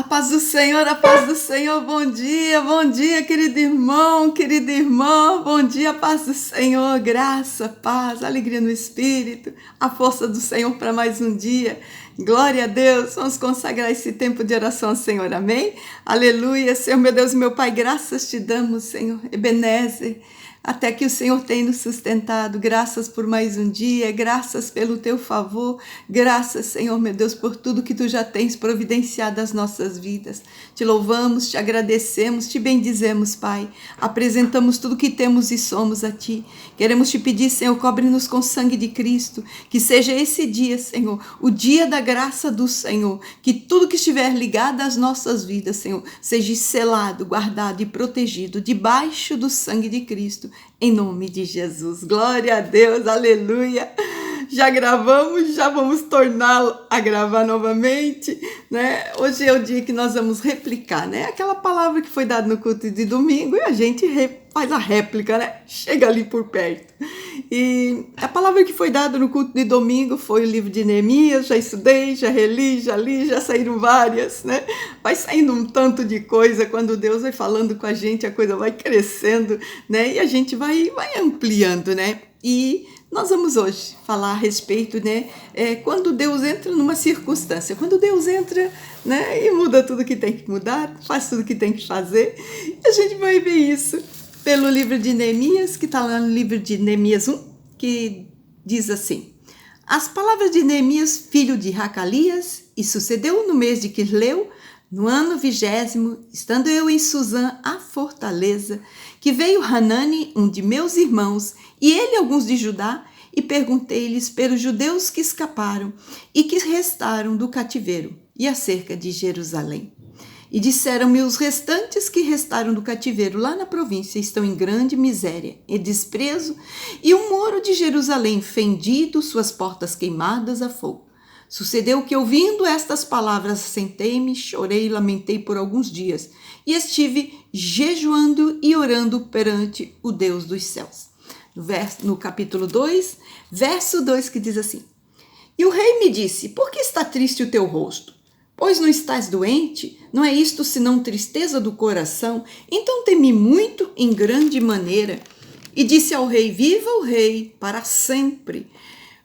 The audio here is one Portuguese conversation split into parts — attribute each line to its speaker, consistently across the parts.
Speaker 1: A paz do Senhor, bom dia, querido irmão, querida irmã, bom dia, paz do Senhor, graça, paz, alegria no Espírito, a força do Senhor para mais um dia, glória a Deus, vamos consagrar esse tempo de oração ao Senhor, amém? Aleluia, Senhor, meu Deus, meu Pai, graças te damos, Senhor, Ebenezer, até que o Senhor tem nos sustentado, graças por mais um dia, graças pelo teu favor, graças, Senhor, meu Deus, por tudo que tu já tens providenciado às nossas vidas. Te louvamos, te agradecemos, te bendizemos, Pai. Apresentamos tudo que temos e somos a ti. Queremos te pedir, Senhor, cobre-nos com o sangue de Cristo, que seja esse dia, Senhor, o dia da graça do Senhor, que tudo que estiver ligado às nossas vidas, Senhor, seja selado, guardado e protegido debaixo do sangue de Cristo. Em nome de Jesus, glória a Deus, aleluia. Já gravamos, já vamos tornar a gravar novamente, né? Hoje é o dia que nós vamos replicar, né? Aquela palavra que foi dada no culto de domingo e a gente faz a réplica, né? Chega ali por perto. E a palavra que foi dada no culto de domingo foi o livro de Neemias, já estudei, já reli, já li, já saíram várias, né? Vai saindo um tanto de coisa, quando Deus vai falando com a gente, a coisa vai crescendo, né? E a gente vai ampliando, né? E nós vamos hoje falar a respeito, né? Quando Deus entra numa circunstância, quando Deus entra, né? E muda tudo que tem que mudar, faz tudo que tem que fazer, e a gente vai ver isso pelo livro de Neemias, que está lá no livro de Neemias 1, que diz assim: as palavras de Neemias, filho de Racalias, e sucedeu no mês de Quisleu, no ano 20º, estando eu em Suzã, a fortaleza, que veio Hanani, um de meus irmãos, e ele alguns de Judá, e perguntei-lhes pelos judeus que escaparam e que restaram do cativeiro, e acerca de Jerusalém. E disseram-me: os restantes que restaram do cativeiro lá na província estão em grande miséria e desprezo, e o muro de Jerusalém fendido, suas portas queimadas a fogo. Sucedeu que, ouvindo estas palavras, sentei-me, chorei e lamentei por alguns dias, e estive jejuando e orando perante o Deus dos céus. No capítulo 2, verso 2, que diz assim: e o rei me disse: por que está triste o teu rosto? Pois não estás doente? Não é isto senão tristeza do coração? Então temi muito em grande maneira. E disse ao rei: viva o rei para sempre.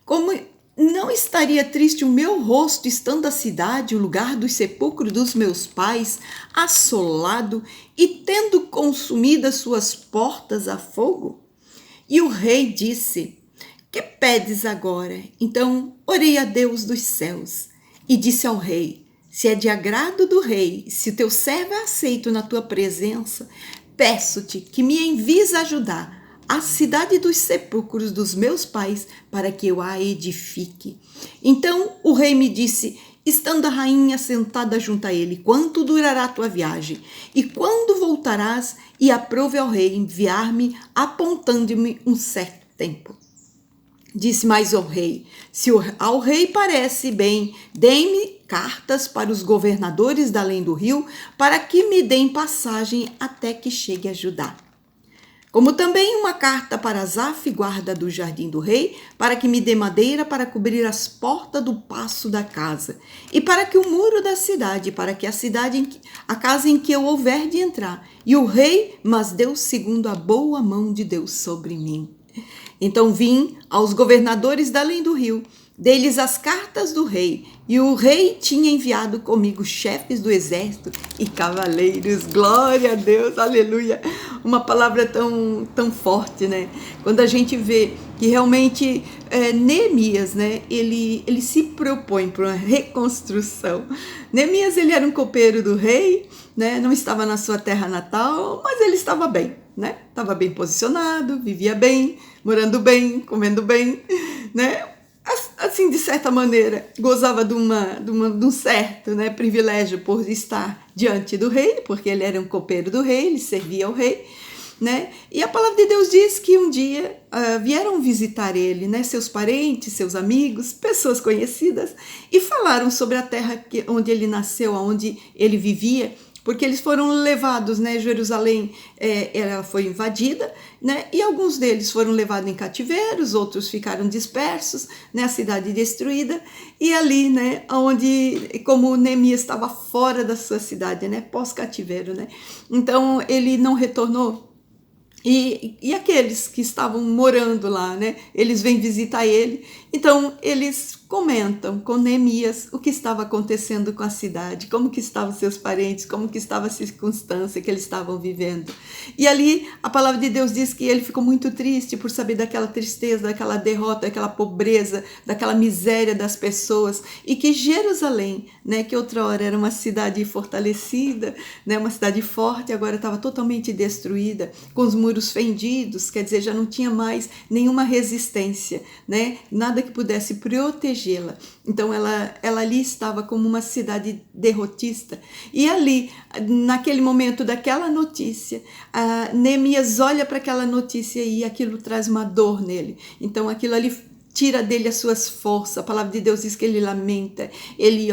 Speaker 1: Como não estaria triste o meu rosto, estando a cidade, o lugar dos sepulcros dos meus pais, assolado e tendo consumidas suas portas a fogo? E o rei disse: que pedes agora? Então orei a Deus dos céus e disse ao rei: se é de agrado do rei, se teu servo é aceito na tua presença, peço-te que me envies ajudar a cidade dos sepulcros dos meus pais, para que eu a edifique. Então o rei me disse, estando a rainha sentada junto a ele: quanto durará a tua viagem? E quando voltarás? E aprove ao rei enviar-me, apontando-me um certo tempo. Disse mais ao rei: se ao rei parece bem, dê-me cartas para os governadores da além do rio, para que me deem passagem até que chegue a Judá. Como também uma carta para Asaf, guarda do jardim do rei, para que me dê madeira para cobrir as portas do paço da casa, e para que o muro da cidade, para que a casa em que eu houver de entrar. E o rei mas deu segundo a boa mão de Deus sobre mim. Então vim aos governadores da além do rio, dei-lhes as cartas do rei, e o rei tinha enviado comigo chefes do exército e cavaleiros. Glória a Deus, aleluia. Uma palavra tão forte, né? Quando a gente vê que realmente Neemias, né? Ele se propõe para uma reconstrução. Neemias, ele era um copeiro do rei, né? Não estava na sua terra natal, mas ele estava bem, né? Estava bem posicionado, vivia bem, morando bem, comendo bem, né? Assim, de certa maneira, gozava de um certo, né, privilégio por estar diante do rei, porque ele era um copeiro do rei, ele servia ao rei, né? E a palavra de Deus diz que um dia vieram visitar ele, né, seus parentes, seus amigos, pessoas conhecidas, e falaram sobre a terra onde ele nasceu, onde ele vivia, porque eles foram levados, né? Jerusalém ela foi invadida, né? E alguns deles foram levados em cativeiros, outros ficaram dispersos, né? A cidade destruída, e ali, né? Onde, como Neemias estava fora da sua cidade, né? Pós-cativeiro, né? Então ele não retornou. E aqueles que estavam morando lá, né? Eles vêm visitar ele. Então, eles comentam com Neemias o que estava acontecendo com a cidade, como que estavam seus parentes, como que estava a circunstância que eles estavam vivendo. E ali, a palavra de Deus diz que ele ficou muito triste por saber daquela tristeza, daquela derrota, daquela pobreza, daquela miséria das pessoas, e que Jerusalém, né, que outrora era uma cidade fortalecida, né, uma cidade forte, agora estava totalmente destruída, com os muros fendidos, quer dizer, já não tinha mais nenhuma resistência, né, nada que pudesse protegê-la. Então ela ali estava como uma cidade derrotista. E ali, naquele momento daquela notícia, Neemias olha para aquela notícia e aquilo traz uma dor nele. Então aquilo ali tira dele as suas forças. A palavra de Deus diz que ele lamenta, ele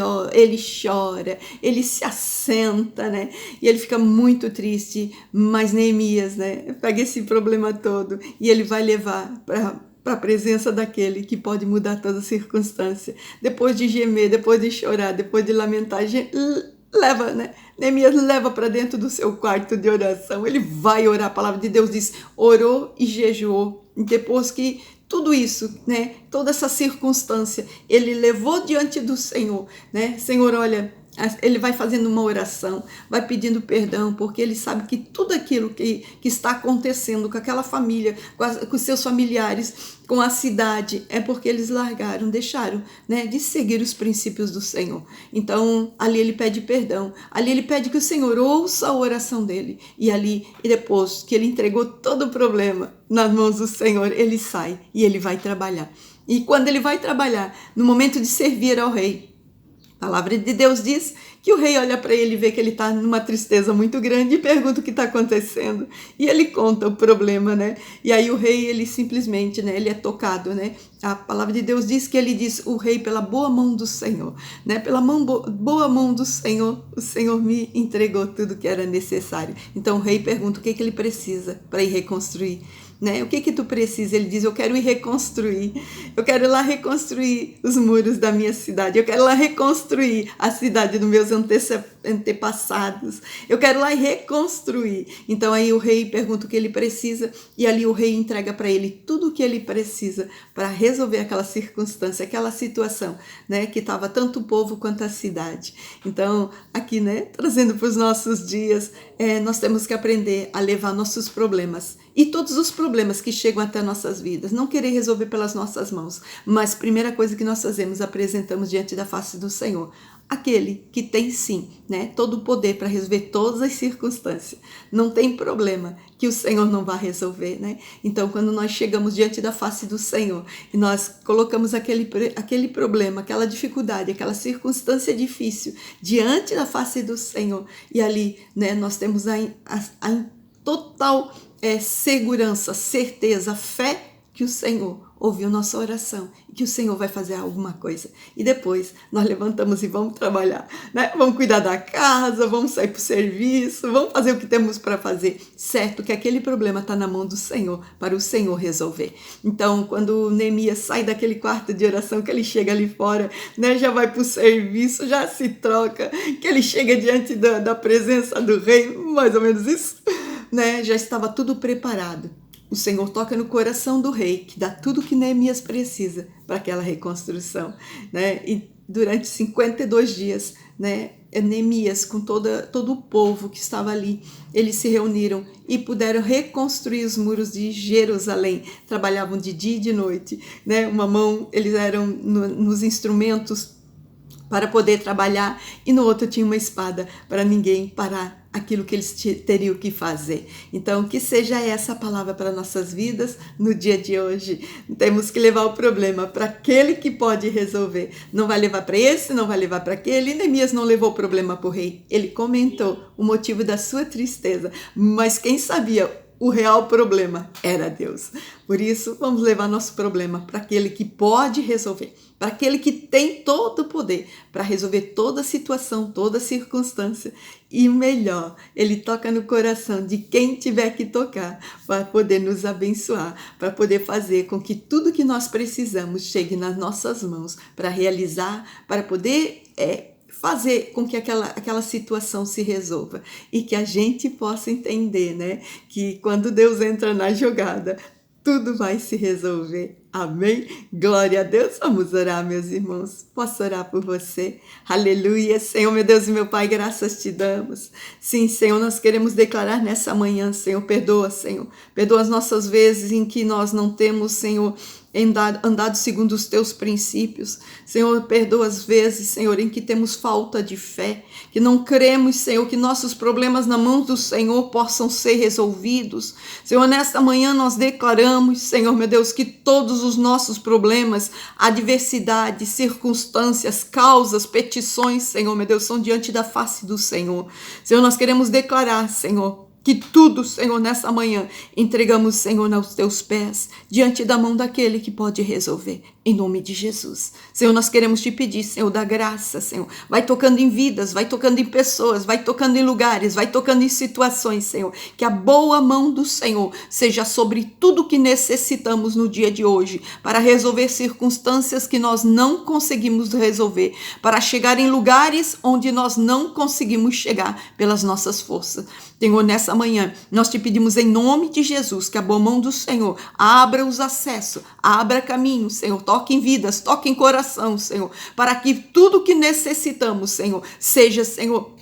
Speaker 1: chora, ele se assenta, né? E ele fica muito triste. Mas Neemias, né, pega esse problema todo e ele vai levar para a presença daquele que pode mudar toda circunstância. Depois de gemer, depois de chorar, depois de lamentar, leva, né? Neemias leva para dentro do seu quarto de oração. Ele vai orar. A palavra de Deus diz, orou e jejuou. E depois que tudo isso, né? Toda essa circunstância, ele levou diante do Senhor, né? Senhor, olha, ele vai fazendo uma oração, vai pedindo perdão, porque ele sabe que tudo aquilo que está acontecendo com aquela família, com seus familiares, com a cidade, é porque eles largaram, deixaram, né, de seguir os princípios do Senhor. Então, ali ele pede perdão, ali ele pede que o Senhor ouça a oração dele, e depois que ele entregou todo o problema nas mãos do Senhor, ele sai e ele vai trabalhar. E quando ele vai trabalhar, no momento de servir ao rei, a palavra de Deus diz que o rei olha para ele e vê que ele está numa tristeza muito grande e pergunta o que está acontecendo. E ele conta o problema, né? E aí o rei, ele simplesmente, né? Ele é tocado, né? A palavra de Deus diz que ele diz, o rei, pela boa mão do Senhor, né? Pela boa mão do Senhor, o Senhor me entregou tudo que era necessário. Então o rei pergunta o que ele precisa para ir reconstruir. Né? O que tu precisa? Ele diz, eu quero ir reconstruir, eu quero ir lá reconstruir os muros da minha cidade, eu quero ir lá reconstruir a cidade dos meus antepassados, eu quero ir lá reconstruir. Então aí o rei pergunta o que ele precisa e ali o rei entrega para ele tudo o que ele precisa para resolver aquela circunstância, aquela situação, né? Que estava tanto o povo quanto a cidade. Então aqui, né, trazendo para os nossos dias, nós temos que aprender a levar nossos problemas e todos os problemas que chegam até nossas vidas, não querer resolver pelas nossas mãos, mas primeira coisa que nós fazemos, apresentamos diante da face do Senhor, aquele que tem sim, né, todo o poder para resolver todas as circunstâncias. Não tem problema que o Senhor não vá resolver, né? Então, quando nós chegamos diante da face do Senhor e nós colocamos aquele problema, aquela dificuldade, aquela circunstância difícil diante da face do Senhor, e ali, né, nós temos a total segurança, certeza, fé que o Senhor ouviu nossa oração e que o Senhor vai fazer alguma coisa. E depois nós levantamos e vamos trabalhar, né? Vamos cuidar da casa, vamos sair para o serviço, vamos fazer o que temos para fazer. Certo que aquele problema está na mão do Senhor, para o Senhor resolver. Então, quando Neemias sai daquele quarto de oração, que ele chega ali fora, né? Já vai para o serviço, já se troca, que ele chega diante da presença do rei, mais ou menos isso, né? Já estava tudo preparado. O Senhor toca no coração do rei, que dá tudo que Neemias precisa para aquela reconstrução, né? E durante 52 dias, né, Neemias, com todo o povo que estava ali, eles se reuniram e puderam reconstruir os muros de Jerusalém. Trabalhavam de dia e de noite, né? Uma mão, eles eram nos instrumentos para poder trabalhar, e no outro tinha uma espada para ninguém parar aquilo que eles teriam que fazer. Então, que seja essa a palavra para nossas vidas no dia de hoje. Temos que levar o problema para aquele que pode resolver. Não vai levar para esse, não vai levar para aquele. E Neemias não levou o problema para o rei. Ele comentou o motivo da sua tristeza, mas quem sabia o real problema era Deus. Por isso, vamos levar nosso problema para aquele que pode resolver, para aquele que tem todo o poder para resolver toda situação, toda circunstância. E melhor, ele toca no coração de quem tiver que tocar para poder nos abençoar, para poder fazer com que tudo que nós precisamos chegue nas nossas mãos para realizar, para poder fazer com que aquela situação se resolva e que a gente possa entender, né, que quando Deus entra na jogada, tudo vai se resolver. Amém? Glória a Deus. Vamos orar, meus irmãos. Posso orar por você? Aleluia. Senhor, meu Deus e meu Pai, graças te damos. Sim, Senhor, nós queremos declarar nessa manhã, Senhor, perdoa, Senhor. Perdoa as nossas vezes em que nós não temos, Senhor, andado segundo os teus princípios. Senhor, perdoa as vezes, Senhor, em que temos falta de fé, que não cremos, Senhor, que nossos problemas na mão do Senhor possam ser resolvidos. Senhor, nesta manhã nós declaramos, Senhor, meu Deus, que todos os nossos problemas, adversidades, circunstâncias, causas, petições, Senhor, meu Deus, são diante da face do Senhor. Senhor, nós queremos declarar, Senhor, que tudo, Senhor, nessa manhã, entregamos, Senhor, aos teus pés, diante da mão daquele que pode resolver, em nome de Jesus. Senhor, nós queremos te pedir, Senhor, da graça, Senhor. Vai tocando em vidas, vai tocando em pessoas, vai tocando em lugares, vai tocando em situações, Senhor. Que a boa mão do Senhor seja sobre tudo que necessitamos no dia de hoje, para resolver circunstâncias que nós não conseguimos resolver, para chegar em lugares onde nós não conseguimos chegar pelas nossas forças. Senhor, nessa manhã, nós te pedimos em nome de Jesus que a boa mão do Senhor abra os acessos, abra caminho, Senhor, toque em vidas, toque em coração, Senhor, para que tudo que necessitamos, Senhor, seja, Senhor,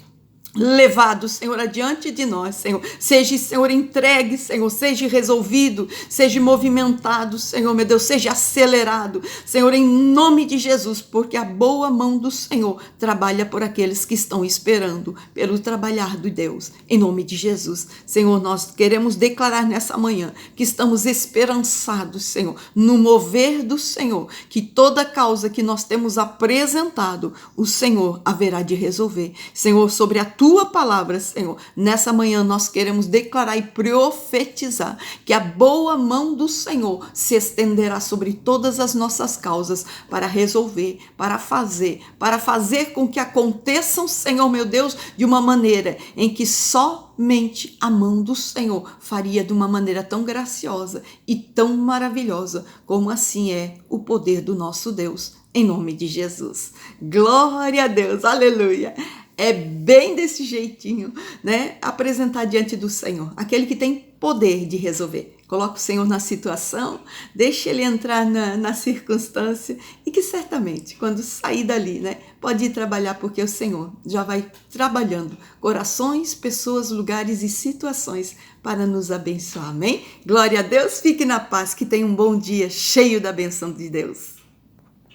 Speaker 1: levado, Senhor, adiante de nós, Senhor. Seja, Senhor, entregue, Senhor. Seja resolvido, seja movimentado, Senhor, meu Deus. Seja acelerado, Senhor, em nome de Jesus, porque a boa mão do Senhor trabalha por aqueles que estão esperando pelo trabalhar de Deus, em nome de Jesus. Senhor, nós queremos declarar nessa manhã que estamos esperançados, Senhor, no mover do Senhor, que toda causa que nós temos apresentado, o Senhor haverá de resolver. Senhor, sobre a tua palavra, Senhor, nessa manhã nós queremos declarar e profetizar que a boa mão do Senhor se estenderá sobre todas as nossas causas para resolver, para fazer com que aconteçam, Senhor, meu Deus, de uma maneira em que somente a mão do Senhor faria de uma maneira tão graciosa e tão maravilhosa, como assim é o poder do nosso Deus, em nome de Jesus. Glória a Deus, aleluia. É bem desse jeitinho, né? Apresentar diante do Senhor, aquele que tem poder de resolver. Coloca o Senhor na situação, deixa ele entrar na circunstância e que certamente, quando sair dali, né, pode ir trabalhar, porque o Senhor já vai trabalhando corações, pessoas, lugares e situações para nos abençoar. Amém? Glória a Deus, fique na paz, que tenha um bom dia cheio da bênção de Deus.